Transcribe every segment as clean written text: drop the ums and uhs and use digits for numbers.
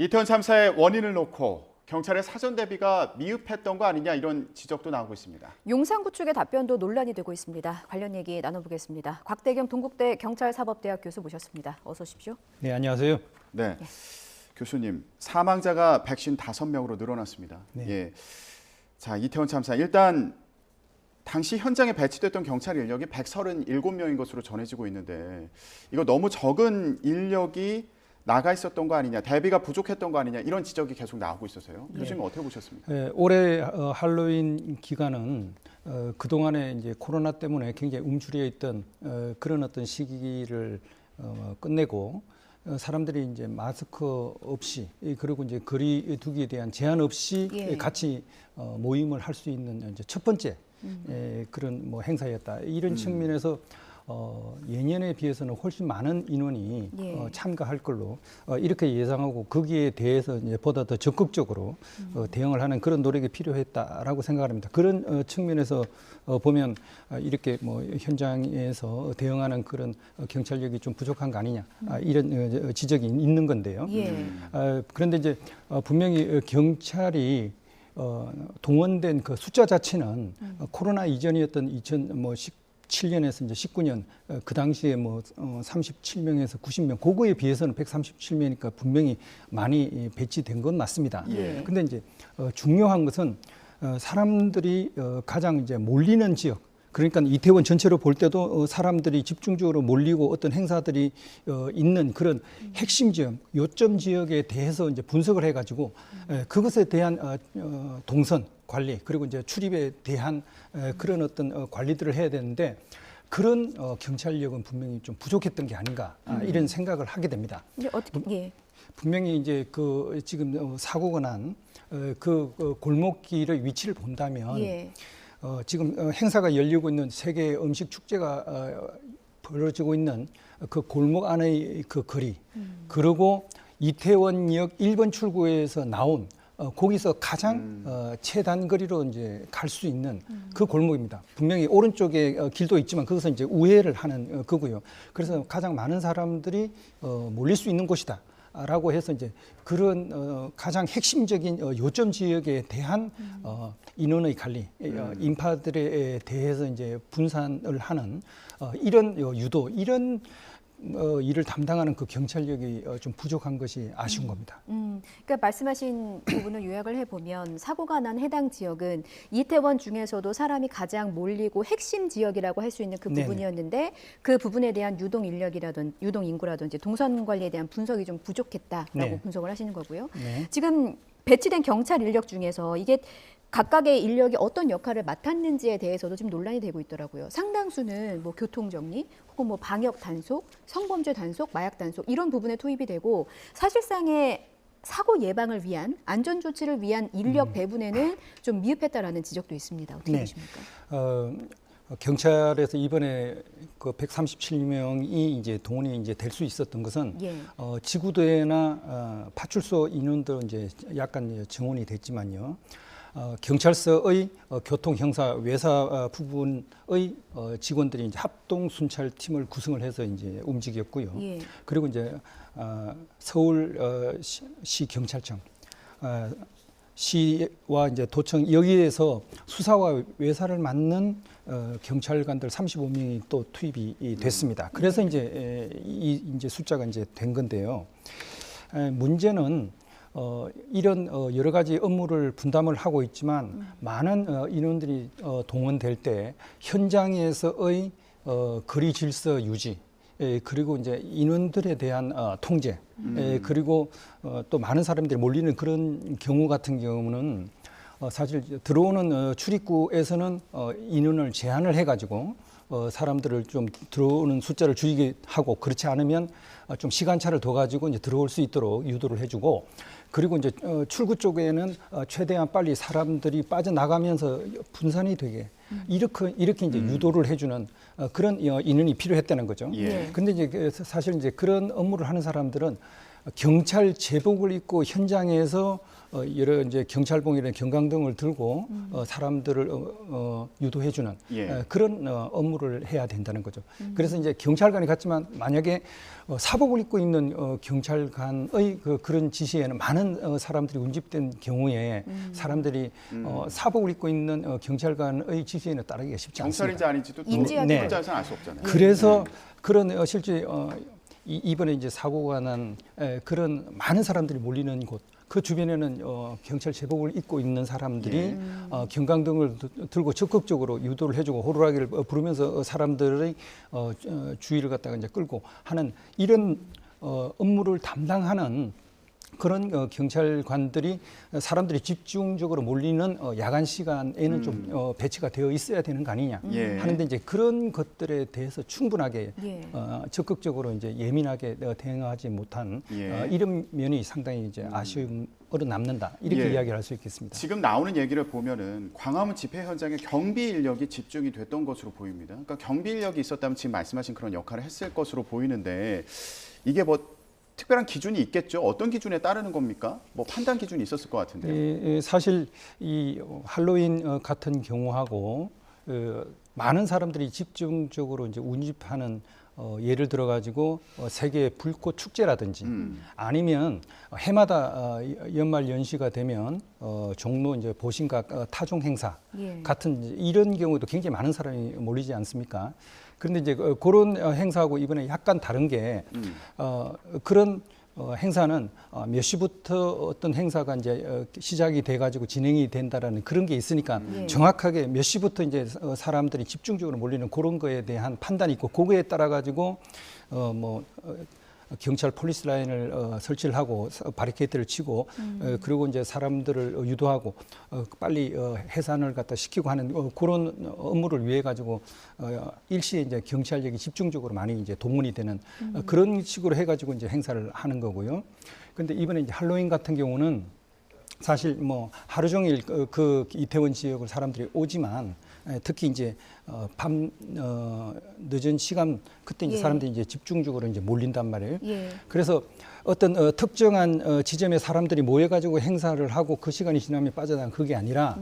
이태원 참사의 원인을 놓고 경찰의 사전 대비가 미흡했던 거 아니냐 이런 지적도 나오고 있습니다. 용산구 측의 답변도 논란이 되고 있습니다. 관련 얘기 나눠보겠습니다. 곽대경 동국대 경찰사법대학 교수 모셨습니다. 어서 오십시오. 네, 안녕하세요. 네, 교수님 사망자가 155명으로 늘어났습니다. 네. 예, 자 이태원 참사 일단 당시 현장에 배치됐던 경찰 인력이 137명인 것으로 전해지고 있는데 이거 너무 적은 인력이 나가 있었던 거 아니냐, 대비가 부족했던 거 아니냐 이런 지적이 계속 나오고 있어서요. 교수님 어떻게 보셨습니까? 올해 할로윈 기간은 그동안에 이제 코로나 때문에 굉장히 움츠려 있던 그런 어떤 시기를 끝내고 사람들이 이제 마스크 없이 그리고 이제 거리 두기에 대한 제한 없이 같이 모임을 할 수 있는 이제 첫 번째 그런 뭐 행사였다. 이런 측면에서 예년에 비해서는 훨씬 많은 인원이 참가할 걸로 이렇게 예상하고 거기에 대해서 이제 보다 더 적극적으로 대응을 하는 그런 노력이 필요했다라고 생각합니다. 그런 측면에서 보면 이렇게 뭐 현장에서 대응하는 그런 경찰력이 좀 부족한 거 아니냐 이런 지적이 있는 건데요. 그런데 이제 분명히 경찰이 동원된 그 숫자 자체는 코로나 이전이었던 2017년에서 이제 19년 그 당시에 뭐 37명에서 90명 그거에 비해서는 137명이니까 분명히 많이 배치된 건 맞습니다. 근데 이제 중요한 것은 사람들이 가장 이제 몰리는 지역, 그러니까 이태원 전체로 볼 때도 사람들이 집중적으로 몰리고 어떤 행사들이 있는 그런 핵심 지역, 요점 지역에 대해서 이제 분석을 해가지고 그것에 대한 동선 관리 그리고 이제 출입에 대한 그런 어떤 관리들을 해야 되는데 그런 경찰력은 분명히 좀 부족했던 게 아닌가 이런 생각을 하게 됩니다. 어떻게? 분명히 이제 그 지금 사고가 난 그 골목길의 위치를 본다면. 지금 행사가 열리고 있는 세계 음식 축제가 벌어지고 있는 그 골목 안의 그 거리, 그리고 이태원역 1번 출구에서 나온 거기서 가장 최단거리로 이제 갈 수 있는 그 골목입니다. 분명히 오른쪽에 길도 있지만 그것은 이제 우회를 하는 거고요. 그래서 가장 많은 사람들이 몰릴 수 있는 곳이다. 라고 해서 이제 그런 가장 핵심적인 요점 지역에 대한 인원의 관리, 인파들에 대해서 이제 분산을 하는 이런 유도, 이런 일을 담당하는 그 경찰력이 좀 부족한 것이 아쉬운 겁니다. 그러니까 말씀하신 부분을 요약을 해보면 사고가 난 해당 지역은 이태원 중에서도 사람이 가장 몰리고 핵심 지역이라고 할 수 있는 그 부분이었는데 그 부분에 대한 유동 인력이라든지 유동 인구라든지 동선 관리에 대한 분석이 좀 부족했다라고 분석을 하시는 거고요. 지금 배치된 경찰 인력 중에서 이게 각각의 인력이 어떤 역할을 맡았는지에 대해서도 지금 논란이 되고 있더라고요. 상당수는 뭐 교통 정리, 혹은 뭐 방역 단속, 성범죄 단속, 마약 단속 이런 부분에 투입이 되고 사실상의 사고 예방을 위한 안전 조치를 위한 인력 배분에는 좀 미흡했다라는 지적도 있습니다. 어떻게 보십니까? 경찰에서 이번에 그 137명이 이제 동원이 이제 될 수 있었던 것은 지구대나 파출소 인원도 이제 약간 증원이 됐지만요. 경찰서의 교통 형사 외사 부분의 직원들이 이제 합동 순찰팀을 구성을 해서 이제 움직였고요. 그리고 이제 서울시 경찰청 시와 이제 도청 여기에서 수사와 외사를 맡는 경찰관들 35명이 또 투입이 됐습니다. 그래서 이제 이제 숫자가 이제 된 건데요. 문제는 이런 여러 가지 업무를 분담을 하고 있지만 많은 인원들이 동원될 때 현장에서의 거리 질서 유지 그리고 이제 인원들에 대한 통제 그리고 또 많은 사람들이 몰리는 그런 경우 같은 경우는 사실 들어오는 출입구에서는 인원을 제한을 해가지고 사람들을 좀 들어오는 숫자를 줄이게 하고 그렇지 않으면 좀 시간차를 더 가지고 이제 들어올 수 있도록 유도를 해주고 그리고 이제 출구 쪽에는 최대한 빨리 사람들이 빠져나가면서 분산이 되게 이렇게 이제 유도를 해주는 그런 인원이 필요했다는 거죠. 근데 이제 사실 이제 그런 업무를 하는 사람들은 경찰 제복을 입고 현장에서 여러 이제 경찰봉이나 경광등을 들고 사람들을 유도해주는 예. 그런 업무를 해야 된다는 거죠. 그래서 이제 경찰관이 갔지만 만약에 사복을 입고 있는 경찰관의 그런 지시에는 많은 사람들이 운집된 경우에 사람들이 사복을 입고 있는 경찰관의 지시에는 따르기가 쉽지 경찰인지 않습니다. 아닌지도 인지하기 네. 혼자서는 알 수 없잖아요. 그래서 그런 실제 이번에 이제 사고가 난 그런 많은 사람들이 몰리는 곳, 그 주변에는 경찰 제복을 입고 있는 사람들이 경광등을 들고 적극적으로 유도를 해주고 호루라기를 부르면서 사람들의 주의를 갖다가 이제 끌고 하는 이런 업무를 담당하는 그런 경찰관들이 사람들이 집중적으로 몰리는 야간 시간에는 좀 배치가 되어 있어야 되는 거 아니냐 예. 하는데 이제 그런 것들에 대해서 충분하게 예. 적극적으로 이제 예민하게 대응하지 못한 예. 이런 면이 상당히 이제 아쉬움으로 남는다 이렇게 예. 이야기를 할 수 있겠습니다. 지금 나오는 얘기를 보면은 광화문 집회 현장에 경비 인력이 집중이 됐던 것으로 보입니다. 그러니까 경비 인력이 있었다면 지금 말씀하신 그런 역할을 했을 것으로 보이는데 이게 뭐 특별한 기준이 있겠죠. 어떤 기준에 따르는 겁니까? 뭐 판단 기준이 있었을 것 같은데요. 사실 이 할로윈 같은 경우하고 많은 사람들이 집중적으로 이제 운집하는 예를 들어 가지고 세계 불꽃 축제라든지 아니면 해마다 연말 연시가 되면 종로 이제 보신각 타종 행사 예. 같은 이런 경우도 굉장히 많은 사람이 몰리지 않습니까? 그런데 이제 그런 행사하고 이번에 약간 다른 게 그런 행사는 몇 시부터 어떤 행사가 이제 시작이 돼가지고 진행이 된다라는 그런 게 있으니까 예. 정확하게 몇 시부터 이제 사람들이 집중적으로 몰리는 그런 거에 대한 판단이 있고 그거에 따라 가지고 경찰 폴리스 라인을 설치를 하고 바리케이트를 치고 그리고 이제 사람들을 유도하고 빨리 해산을 갖다 시키고 하는 그런 업무를 위해 가지고 일시에 이제 경찰력이 집중적으로 많이 이제 동원이 되는 그런 식으로 해 가지고 이제 행사를 하는 거고요. 근데 이번에 이제 할로윈 같은 경우는 사실 뭐 하루 종일 그 이태원 지역을 사람들이 오지만 특히 이제 밤 늦은 시간 그때 이제 예. 사람들이 이제 집중적으로 이제 몰린단 말이에요. 예. 그래서 어떤 특정한 지점에 사람들이 모여가지고 행사를 하고 그 시간이 지나면 빠져나간 그게 아니라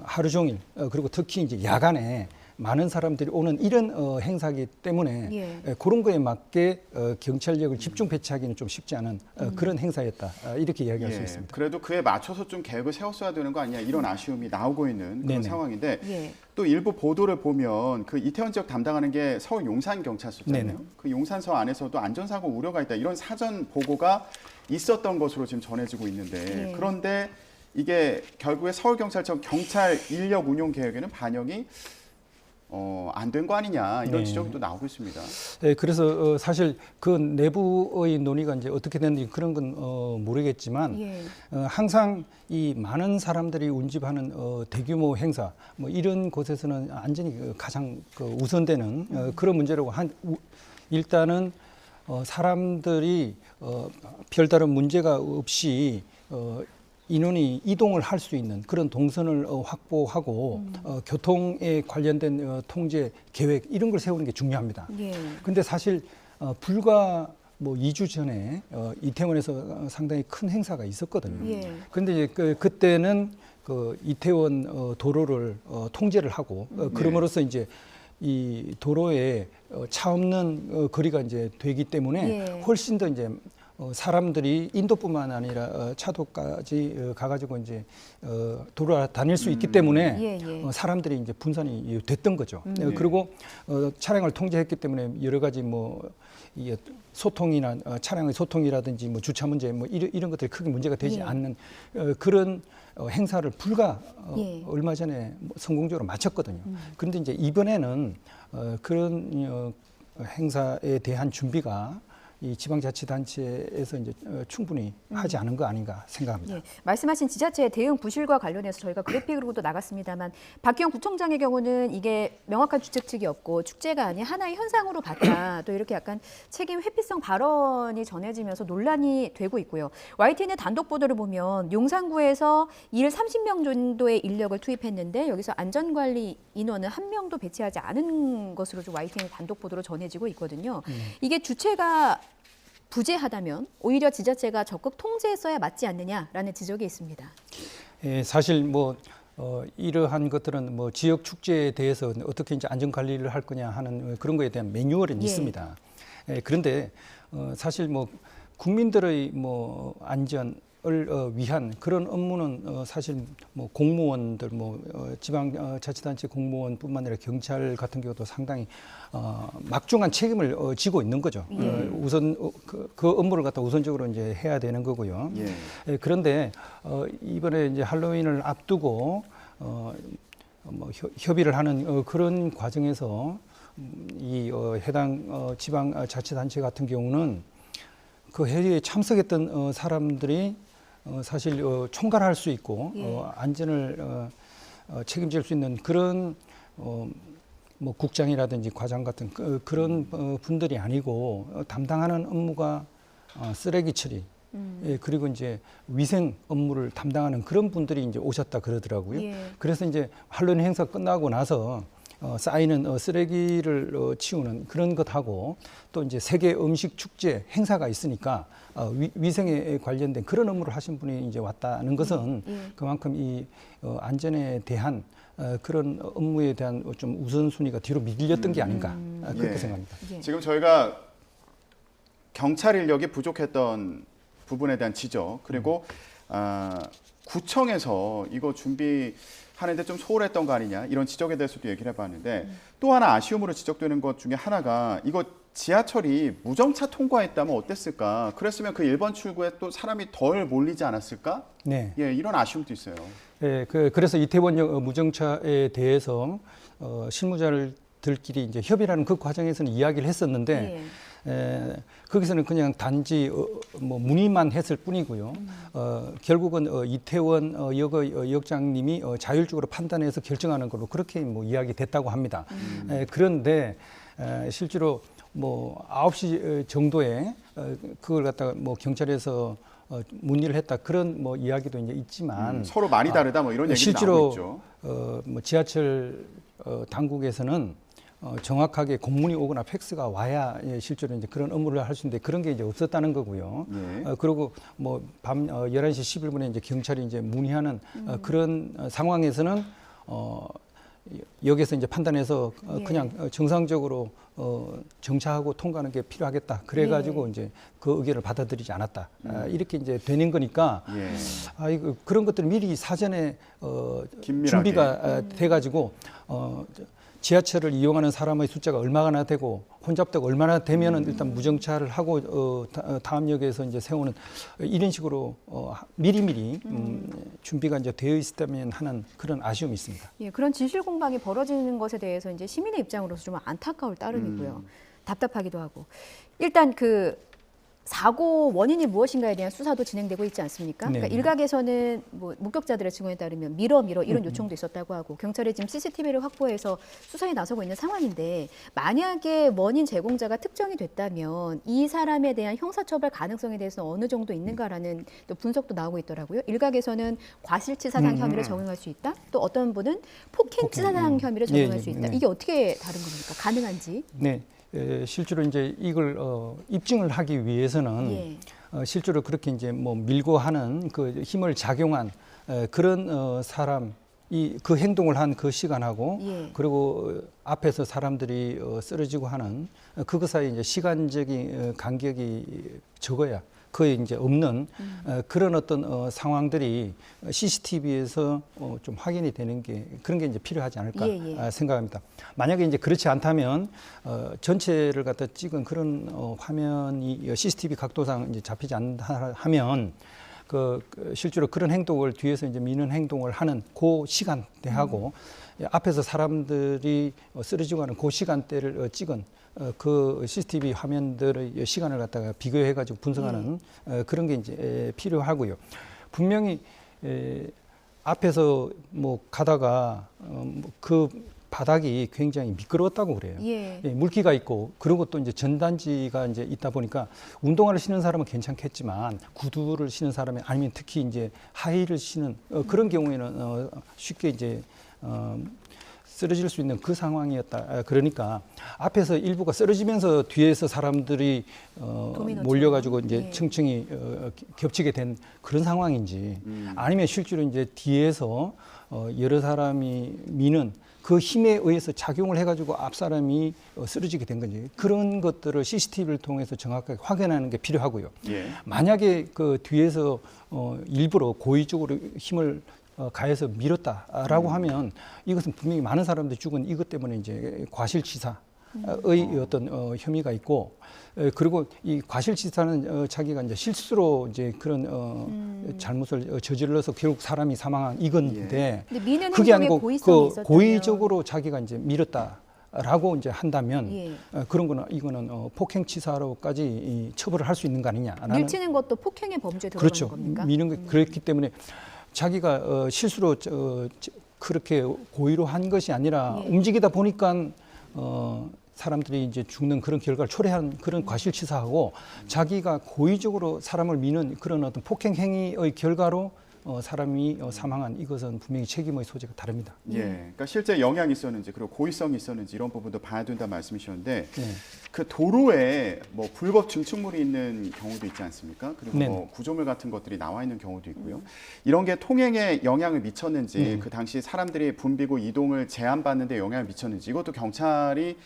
하루 종일 그리고 특히 이제 야간에 많은 사람들이 오는 이런 행사이기 때문에 예. 그런 거에 맞게 경찰력을 집중 배치하기는 좀 쉽지 않은 그런 행사였다 이렇게 이야기할 수 있습니다. 그래도 그에 맞춰서 좀 계획을 세웠어야 되는 거 아니냐 이런 아쉬움이 나오고 있는 그런 네네. 상황인데 예. 또 일부 보도를 보면 그 이태원 지역 담당하는 게 서울 용산 경찰서잖아요. 네네. 그 용산서 안에서도 안전사고 우려가 있다 이런 사전 보고가 있었던 것으로 지금 전해지고 있는데 예. 그런데 이게 결국에 서울경찰청 경찰 인력 운용 계획에는 반영이 안 된 거 아니냐 이런 네. 지적이 또 나오고 있습니다. 네, 그래서 사실 그 내부의 논의가 이제 어떻게 됐는지 그런 건 모르겠지만 예. 항상 이 많은 사람들이 운집하는 대규모 행사 뭐 이런 곳에서는 안전이 가장 우선되는 그런 문제라고 일단은 사람들이 별다른 문제가 없이 인원이 이동을 할 수 있는 그런 동선을 확보하고 교통에 관련된 통제 계획 이런 걸 세우는 게 중요합니다. 예. 근데 사실 불과 뭐 2주 전에 이태원에서 상당히 큰 행사가 있었거든요. 예. 근데 이제 그때는 그 이태원 도로를 통제를 하고 그럼으로써 이제 이 도로에 차 없는 거리가 이제 되기 때문에 예. 훨씬 더 이제 사람들이 인도뿐만 아니라 차도까지 가가지고 이제 돌아다닐 수 있기 때문에 예, 예. 사람들이 이제 분산이 됐던 거죠. 그리고 차량을 통제했기 때문에 여러 가지 뭐 이 소통이나 차량의 소통이라든지 뭐 주차 문제 뭐 이런 것들이 크게 문제가 되지 예. 않는 그런 행사를 불과 예. 얼마 전에 성공적으로 마쳤거든요. 그런데 이제 이번에는 그런 행사에 대한 준비가 이 지방자치단체에서 이제 충분히 하지 않은 거 아닌가 생각합니다. 예, 말씀하신 지자체의 대응 부실과 관련해서 저희가 그래픽으로도 나갔습니다만 박기영 구청장의 경우는 이게 명확한 주최 측이 없고 축제가 아닌 하나의 현상으로 봤다. 또 이렇게 약간 책임 회피성 발언이 전해지면서 논란이 되고 있고요. YTN의 단독 보도를 보면 용산구에서 일 30명 정도의 인력을 투입했는데 여기서 안전관리 인원은 한 명도 배치하지 않은 것으로 좀 YTN의 단독 보도로 전해지고 있거든요. 이게 주체가 부재하다면 오히려 지자체가 적극 통제했어야 맞지 않느냐라는 지적이 있습니다. 예, 사실 이러한 것들은 지역 축제에 대해서 어떻게 이제 안전 관리를 할 거냐 하는 그런 거에 대한 매뉴얼은 예. 있습니다. 예, 그런데 사실 국민들의 안전을 위한 그런 업무는 사실 공무원들 지방자치단체 공무원뿐만 아니라 경찰 같은 경우도 상당히 막중한 책임을 지고 있는 거죠. 우선 그 업무를 갖다 우선적으로 이제 해야 되는 거고요. 예. 예, 그런데 이번에 이제 할로윈을 앞두고 협의를 하는 그런 과정에서 이 해당 지방자치단체 같은 경우는 그 회의에 참석했던 사람들이 사실 총괄할 수 있고 예. 안전을 책임질 수 있는 그런 국장이라든지 과장 같은 그런 분들이 아니고 담당하는 업무가 쓰레기 처리 예, 그리고 이제 위생 업무를 담당하는 그런 분들이 이제 오셨다 그러더라고요. 예. 그래서 이제 할로윈 행사 끝나고 나서 쌓이는 쓰레기를 치우는 그런 것하고 또 이제 세계 음식 축제 행사가 있으니까 위생에 관련된 그런 업무를 하신 분이 이제 왔다는 것은 그만큼 이 안전에 대한 그런 업무에 대한 좀 우선순위가 뒤로 밀렸던 게 아닌가 그렇게 예. 생각합니다. 예. 지금 저희가 경찰 인력이 부족했던 부분에 대한 지적 그리고 구청에서 이거 준비하는데 좀 소홀했던 거 아니냐 이런 지적에 대해서도 얘기를 해봤는데 또 하나 아쉬움으로 지적되는 것 중에 하나가 이거 지하철이 무정차 통과했다면 어땠을까? 그랬으면 그 1번 출구에 또 사람이 덜 몰리지 않았을까? 네. 예, 이런 아쉬움도 있어요. 예, 그래서 이태원역 무정차에 대해서 실무자들끼리 이제 협의라는 그 과정에서는 이야기를 했었는데 거기서는 그냥 단지 문의만 했을 뿐이고요. 결국은 이태원 역의 역장님이 자율적으로 판단해서 결정하는 걸로 그렇게 이야기됐다고 합니다. 그런데 실제로 9시 정도에 그걸 갖다가 경찰에서 문의를 했다 그런 이야기도 이제 있지만 서로 말이 다르다 이런 얘기도 나오고 있죠. 실제로 지하철 당국에서는 정확하게 공문이 오거나 팩스가 와야 실제로 이제 그런 업무를 할 수 있는데 그런 게 이제 없었다는 거고요. 그리고 밤 11시 11분에 이제 경찰이 이제 문의하는 그런 상황에서는 여기서 이제 판단해서 그냥 정상적으로 정차하고 통과하는 게 필요하겠다. 그래가지고 이제 그 의견을 받아들이지 않았다. 이렇게 이제 되는 거니까 그런 것들을 미리 사전에 준비가 돼가지고 지하철을 이용하는 사람의 숫자가 얼마나 되고 혼잡도가 얼마나 되면은 일단 무정차를 하고 다음 역에서 이제 세우는 이런 식으로 미리미리 준비가 이제 되어 있었다면 하는 그런 아쉬움이 있습니다. 예, 그런 진실 공방이 벌어지는 것에 대해서 이제 시민의 입장으로서 좀 안타까울 따름이고요. 답답하기도 하고. 일단 그 사고 원인이 무엇인가에 대한 수사도 진행되고 있지 않습니까? 네. 그러니까 일각에서는 목격자들의 증언에 따르면 밀어 이런 요청도 있었다고 하고 경찰이 지금 CCTV를 확보해서 수사에 나서고 있는 상황인데 만약에 원인 제공자가 특정이 됐다면 이 사람에 대한 형사처벌 가능성에 대해서는 어느 정도 있는가라는 또 분석도 나오고 있더라고요. 일각에서는 과실치사상 혐의를 적용할 수 있다. 또 어떤 분은 폭행치사상 혐의를 적용할 수 있다. 이게 어떻게 다른 겁니까? 가능한지? 네. 실제로 이제 이걸 입증을 하기 위해서는 실제로 그렇게 이제 밀고 하는 그 힘을 작용한 그런 사람이 그 행동을 한 그 시간하고 그리고 앞에서 사람들이 쓰러지고 하는 그것 사이 이제 시간적인 간격이 적어야 거의 이제 없는 그런 어떤 상황들이 CCTV에서 좀 확인이 되는 게 그런 게 이제 필요하지 않을까 생각합니다. 만약에 이제 그렇지 않다면 전체를 갖다 찍은 그런 화면이 CCTV 각도상 이제 잡히지 않다 하면 실제로 그런 행동을 뒤에서 이제 미는 행동을 하는 그 시간대하고 앞에서 사람들이 쓰러지고 하는 그 시간대를 찍은 그 CCTV 화면들의 시간을 갖다가 비교해가지고 분석하는 그런 게 이제 필요하고요. 분명히 앞에서 가다가 그 바닥이 굉장히 미끄러웠다고 그래요. 물기가 있고 그리고 또 이제 전단지가 이제 있다 보니까 운동화를 신는 사람은 괜찮겠지만 구두를 신는 사람이 아니면 특히 이제 하이를 신는 그런 경우에는 쉽게 이제 쓰러질 수 있는 그 상황이었다. 그러니까 앞에서 일부가 쓰러지면서 뒤에서 사람들이 도미노처럼. 몰려가지고 이제 예. 층층이 겹치게 된 그런 상황인지 아니면 실제로 이제 뒤에서 여러 사람이 미는 그 힘에 의해서 작용을 해가지고 앞 사람이 쓰러지게 된 건지 그런 것들을 CCTV를 통해서 정확하게 확인하는 게 필요하고요. 예. 만약에 그 뒤에서 일부러 고의적으로 힘을 가해서 밀었다라고 하면 이것은 분명히 많은 사람들이 죽은 이것 때문에 이제 과실치사의 어떤 혐의가 있고 그리고 이 과실치사는 자기가 이제 실수로 이제 그런 잘못을 저질러서 결국 사람이 사망한 이건데 근데 미는 그게 행동에 아니고 고의성이 그 있었다면 고의적으로 자기가 이제 밀었다라고 이제 한다면 예. 그런 거는 이거는 폭행치사로까지 처벌을 할 수 있는 거 아니냐라는 밀치는 것도 폭행의 범죄에 들어가는 그렇죠. 겁니까? 미는 게 그렇기 때문에 자기가 실수로 그렇게 고의로 한 것이 아니라 예. 움직이다 보니까 사람들이 이제 죽는 그런 결과를 초래한 그런 과실치사하고 자기가 고의적으로 사람을 미는 그런 어떤 폭행 행위의 결과로 사람이 사망한 이것은 분명히 책임의 소재가 다릅니다. 예, 그러니까 실제 영향이 있었는지 그리고 고의성이 있었는지 이런 부분도 봐야 된다 말씀이셨는데 네. 그 도로에 뭐 불법 증축물이 있는 경우도 있지 않습니까? 그리고 네네. 뭐 구조물 같은 것들이 나와 있는 경우도 있고요. 이런 게 통행에 영향을 미쳤는지 네. 그 당시 사람들이 붐비고 이동을 제한받는 데 영향을 미쳤는지 이것도 경찰이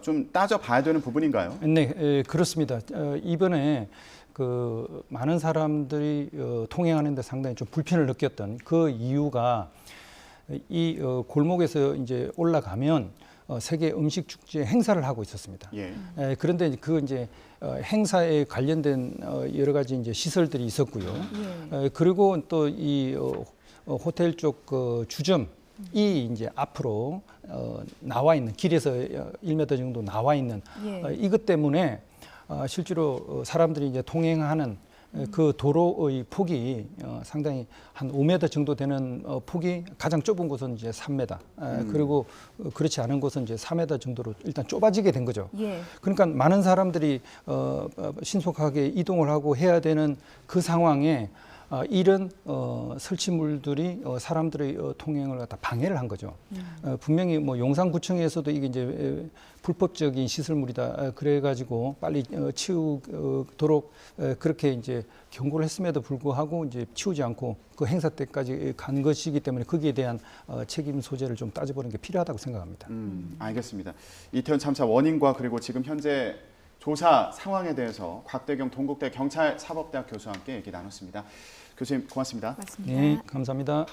좀 따져봐야 되는 부분인가요? 네, 그렇습니다. 이번에 그 많은 사람들이 통행하는데 상당히 좀 불편을 느꼈던 그 이유가 이 골목에서 이제 올라가면 세계 음식 축제 행사를 하고 있었습니다. 예. 그런데 그 이제 행사에 관련된 여러 가지 이제 시설들이 있었고요. 예. 그리고 또 이 호텔 쪽 주점이 이제 앞으로 나와 있는 길에서 1m 정도 나와 있는 예. 이것 때문에 실제로 사람들이 이제 통행하는 그 도로의 폭이 상당히 한 5m 정도 되는 폭이 가장 좁은 곳은 이제 3m, 그리고 그렇지 않은 곳은 이제 4m 정도로 일단 좁아지게 된 거죠. 예. 그러니까 많은 사람들이 신속하게 이동을 하고 해야 되는 그 상황에 이런 설치물들이 사람들의 통행을 갖다 방해를 한 거죠. 분명히 뭐 용산구청에서도 이게 이제 불법적인 시설물이다 그래가지고 빨리 치우도록 그렇게 이제 경고를 했음에도 불구하고 이제 치우지 않고 그 행사 때까지 간 것이기 때문에 거기에 대한 책임 소재를 좀 따져보는 게 필요하다고 생각합니다. 알겠습니다. 이태원 참사 원인과 그리고 지금 현재 조사 상황에 대해서 곽대경 동국대 경찰사법대학 교수와 함께 얘기 나눴습니다. 교수님 고맙습니다. 맞습니다. 네, 감사합니다.